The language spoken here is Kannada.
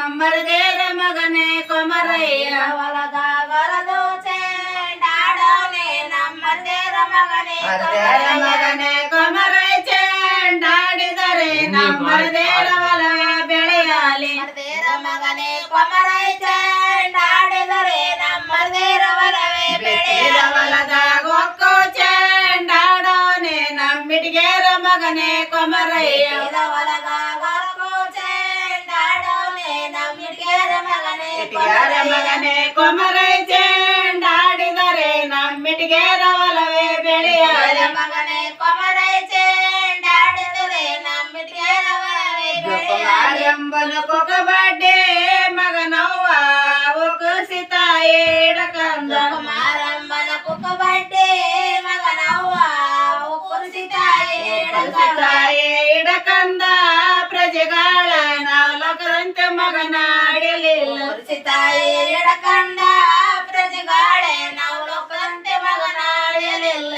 ನಮ್ಮರದೇರ ಮಗನೇ ಕೊಮರಯ್ಯ ಹೊಲದ ಬರದು ಚೆಂಡಾಡೋನೆ ನಮ್ಮದೇರ ಮಗನೇ ಮಗನೇ ಕೊಮರೈ ಚೆಂಡಾಡಿದರೆ ನಮ್ಮರದೇರ ಹೊಲ ಬೆಳೆಯಲಿ ಮರದೇರ ಮಗನೇ ಕೊಮರೈ ಚೆಂಡಾಡಿದರೆ ನಮ್ಮದೇರ ಹೊಲವೇ ಬೆಳೆಯಲಿ ಹೊಲದಾಗ ಒಕ್ಕೋ ಚೆಂಡಾಡೋನೆ ನಮ್ಮಿಟಿಗೇರ ಮಗನೇ ಕೊಮರಯ್ಯ ಹೊಲದ ಬರದು ಚೆಂಡಾಡೋನೆ ನಮ್ಮಿಟಿಗೇರ ಮಗನೇ ಮಗನೇ ಕೊಮರೈ ಚೆಂಡಾಡಿದರೆ ನಮ್ಮಿಟಿಗೇರ ಹೊಲವೇ ಬೆಳೆಯಲಿ ಮಗನೇ ಕೊಮರೈ ಚೆಂಡಾಡಿದರೆ ನಮ್ಮಿಟಿಗೇರ ಹೊಲವೇ ಬೆಳೆಯಲಿ ಎಂಬನ ಕೊಕಬಡ್ಡೆ ಮಗನವ್ವ ಒಕ್ಕಸಿ ತಾಯಿ ಇಡಕಂದ ಮಾರಮ್ಮನ ಕುಕ್ಕಬಡ್ಡೆ ಮಗನವ್ವ ಕುರಿಸಿ ತಾಯಿ ತಾಯಿ ಇಡಕಂದ ಪ್ರಜೆಗಳ ನಾಲ್ಕರಂತೆ ಮಗನ ಅಡಿಯಲಿಲ್ಲ ಕುರಿಸಿ ತಾಯಿ ಎಡಕಂಡ ಪ್ರಜೆಗಾಳೆ ನಾವು ಲೋಕದಂತೆ ಮಗನ ಅಳಿಯಲಿಲ್ಲ